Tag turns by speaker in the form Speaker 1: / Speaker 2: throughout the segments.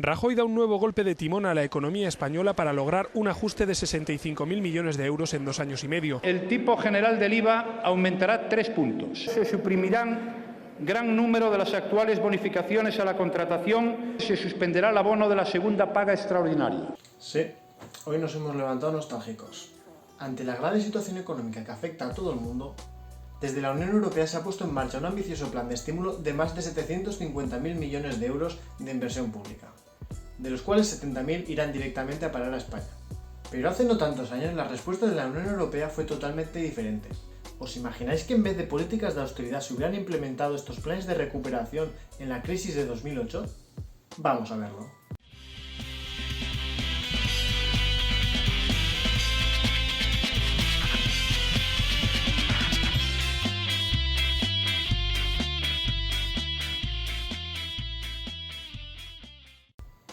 Speaker 1: Rajoy da un nuevo golpe de timón a la economía española para lograr un ajuste de 65.000 millones de euros en 2 años y medio.
Speaker 2: El tipo general del IVA aumentará 3 puntos. Se suprimirán gran número de las actuales bonificaciones a la contratación. Se suspenderá el abono de la segunda paga extraordinaria.
Speaker 3: Sí, hoy nos hemos levantado nostálgicos. Ante la grave situación económica que afecta a todo el mundo, desde la Unión Europea se ha puesto en marcha un ambicioso plan de estímulo de más de 750.000 millones de euros de inversión pública, de los cuales 70.000 irán directamente a parar a España. Pero hace no tantos años la respuesta de la Unión Europea fue totalmente diferente. ¿Os imagináis que en vez de políticas de austeridad se hubieran implementado estos planes de recuperación en la crisis de 2008? Vamos a verlo.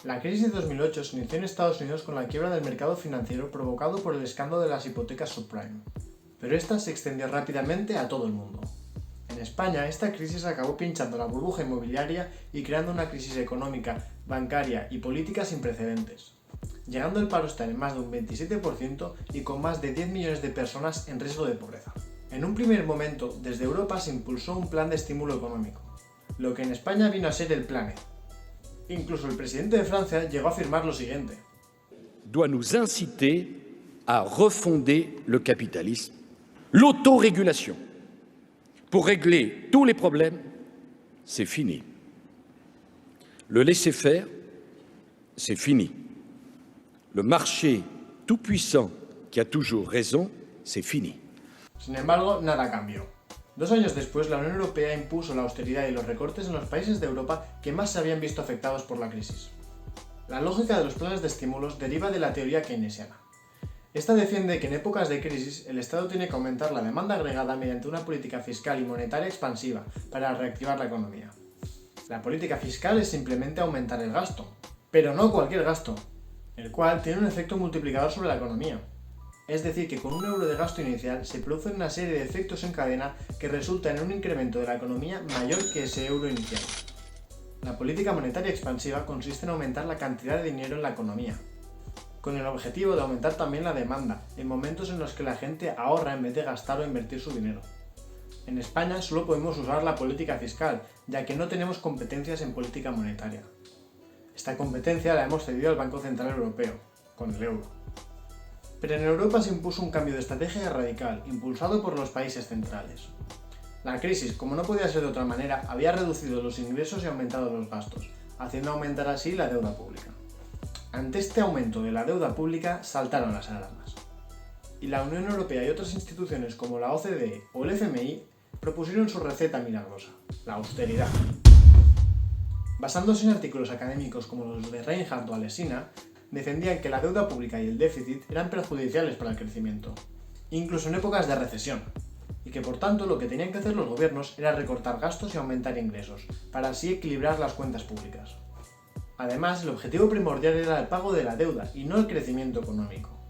Speaker 3: La crisis de 2008 se inició en Estados Unidos con la quiebra del mercado financiero provocado por el escándalo de las hipotecas subprime, pero esta se extendió rápidamente a todo el mundo. En España, esta crisis acabó pinchando la burbuja inmobiliaria y creando una crisis económica, bancaria y política sin precedentes, llegando el paro a estar en más de un 27% y con más de 10 millones de personas en riesgo de pobreza. En un primer momento, desde Europa se impulsó un plan de estímulo económico, lo que en España vino a ser el Plan E. Incluso el presidente de Francia llegó a afirmar lo siguiente:
Speaker 4: doit nous inciter à refonder le capitalisme, l'autorégulation. Pour régler tous les problèmes, c'est fini. Le laisser-faire, c'est fini. Le marché tout-puissant qui a toujours raison, c'est fini.
Speaker 3: Sin embargo, nada cambió. 2 años después, la Unión Europea impuso la austeridad y los recortes en los países de Europa que más se habían visto afectados por la crisis. La lógica de los planes de estímulos deriva de la teoría keynesiana. Esta defiende que en épocas de crisis el Estado tiene que aumentar la demanda agregada mediante una política fiscal y monetaria expansiva para reactivar la economía. La política fiscal es simplemente aumentar el gasto, pero no cualquier gasto, el cual tiene un efecto multiplicador sobre la economía. Es decir, que con un euro de gasto inicial se producen una serie de efectos en cadena que resultan en un incremento de la economía mayor que ese euro inicial. La política monetaria expansiva consiste en aumentar la cantidad de dinero en la economía, con el objetivo de aumentar también la demanda en momentos en los que la gente ahorra en vez de gastar o invertir su dinero. En España solo podemos usar la política fiscal, ya que no tenemos competencias en política monetaria. Esta competencia la hemos cedido al Banco Central Europeo, con el euro. Pero en Europa se impuso un cambio de estrategia radical, impulsado por los países centrales. La crisis, como no podía ser de otra manera, había reducido los ingresos y aumentado los gastos, haciendo aumentar así la deuda pública. Ante este aumento de la deuda pública saltaron las alarmas. Y la Unión Europea y otras instituciones como la OCDE o el FMI propusieron su receta milagrosa, la austeridad. Basándose en artículos académicos como los de Reinhardt o Alesina, defendían que la deuda pública y el déficit eran perjudiciales para el crecimiento, incluso en épocas de recesión, y que por tanto lo que tenían que hacer los gobiernos era recortar gastos y aumentar ingresos, para así equilibrar las cuentas públicas. Además, el objetivo primordial era el pago de la deuda y no el crecimiento económico,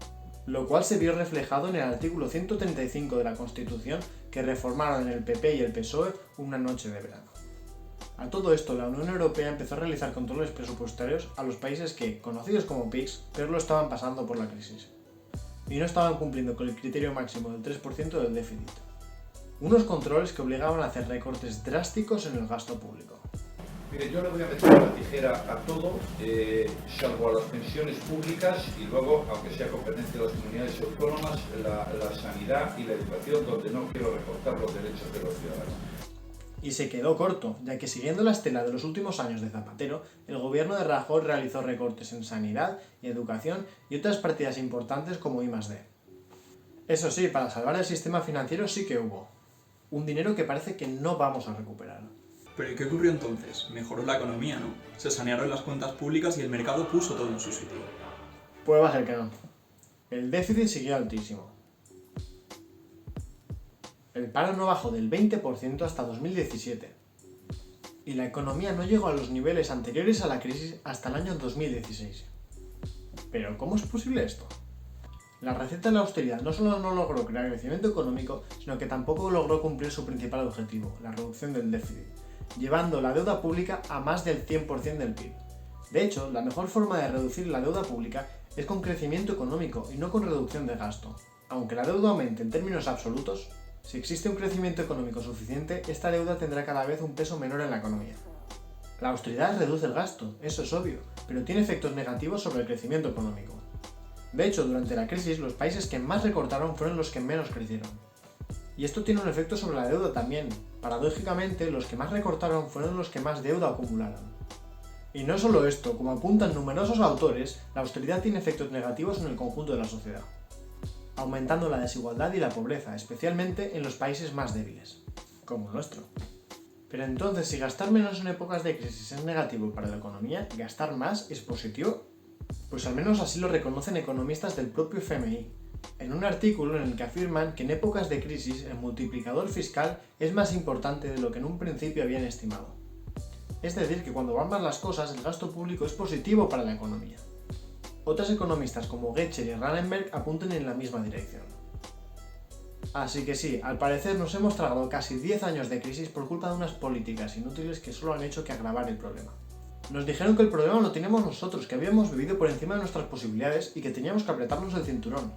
Speaker 3: lo cual se vio reflejado en el artículo 135 de la Constitución que reformaron el PP y el PSOE una noche de verano. A todo esto, la Unión Europea empezó a realizar controles presupuestarios a los países que, conocidos como PIGS, peor lo estaban pasando por la crisis, y no estaban cumpliendo con el criterio máximo del 3% del déficit. Unos controles que obligaban a hacer recortes drásticos en el gasto público.
Speaker 5: Mire, yo le voy a meter la tijera a todo, salvo a las pensiones públicas y luego, aunque sea competencia de las comunidades autónomas, la sanidad y la educación, donde no quiero recortar los derechos de los ciudadanos.
Speaker 3: Y se quedó corto, ya que siguiendo la estela de los últimos años de Zapatero, el gobierno de Rajoy realizó recortes en sanidad y educación y otras partidas importantes como I+D. Eso sí, para salvar el sistema financiero sí que hubo. Un dinero que parece que no vamos a recuperar.
Speaker 6: ¿Pero y qué ocurrió entonces? Mejoró la economía, ¿no? Se sanearon las cuentas públicas y el mercado puso todo en su sitio.
Speaker 3: Pues va a ser que no. El déficit siguió altísimo. El paro no bajó del 20% hasta 2017. Y la economía no llegó a los niveles anteriores a la crisis hasta el año 2016. ¿Pero cómo es posible esto? La receta de la austeridad no solo no logró crear crecimiento económico, sino que tampoco logró cumplir su principal objetivo, la reducción del déficit, llevando la deuda pública a más del 100% del PIB. De hecho, la mejor forma de reducir la deuda pública es con crecimiento económico y no con reducción de gasto. Aunque la deuda aumente en términos absolutos, si existe un crecimiento económico suficiente, esta deuda tendrá cada vez un peso menor en la economía. La austeridad reduce el gasto, eso es obvio, pero tiene efectos negativos sobre el crecimiento económico. De hecho, durante la crisis, los países que más recortaron fueron los que menos crecieron. Y esto tiene un efecto sobre la deuda también. Paradójicamente, los que más recortaron fueron los que más deuda acumularon. Y no solo esto, como apuntan numerosos autores, la austeridad tiene efectos negativos en el conjunto de la sociedad, aumentando la desigualdad y la pobreza, especialmente en los países más débiles, como el nuestro. Pero entonces, si gastar menos en épocas de crisis es negativo para la economía, ¿gastar más es positivo? Pues al menos así lo reconocen economistas del propio FMI, en un artículo en el que afirman que en épocas de crisis el multiplicador fiscal es más importante de lo que en un principio habían estimado. Es decir, que cuando van mal las cosas, el gasto público es positivo para la economía. Otros economistas como Getcher y Rannenberg apuntan en la misma dirección. Así que sí, al parecer nos hemos tragado casi 10 años de crisis por culpa de unas políticas inútiles que solo han hecho que agravar el problema. Nos dijeron que el problema lo teníamos nosotros, que habíamos vivido por encima de nuestras posibilidades y que teníamos que apretarnos el cinturón.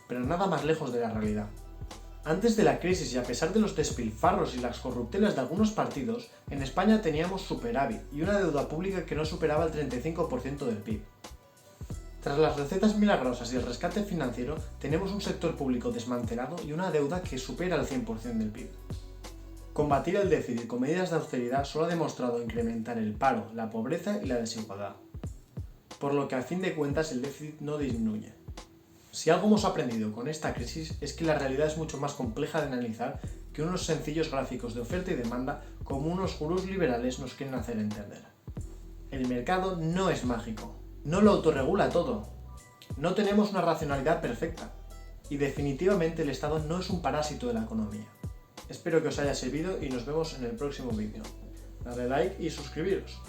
Speaker 3: Pero nada más lejos de la realidad. Antes de la crisis y a pesar de los despilfarros y las corruptelas de algunos partidos, en España teníamos superávit y una deuda pública que no superaba el 35% del PIB. Tras las recetas milagrosas y el rescate financiero, tenemos un sector público desmantelado y una deuda que supera el 100% del PIB. Combatir el déficit con medidas de austeridad solo ha demostrado incrementar el paro, la pobreza y la desigualdad. Por lo que al fin de cuentas el déficit no disminuye. Si algo hemos aprendido con esta crisis es que la realidad es mucho más compleja de analizar que unos sencillos gráficos de oferta y demanda como unos gurús liberales nos quieren hacer entender. El mercado no es mágico, no lo autorregula todo, no tenemos una racionalidad perfecta y definitivamente el Estado no es un parásito de la economía. Espero que os haya servido y nos vemos en el próximo vídeo. Dale like y suscribiros.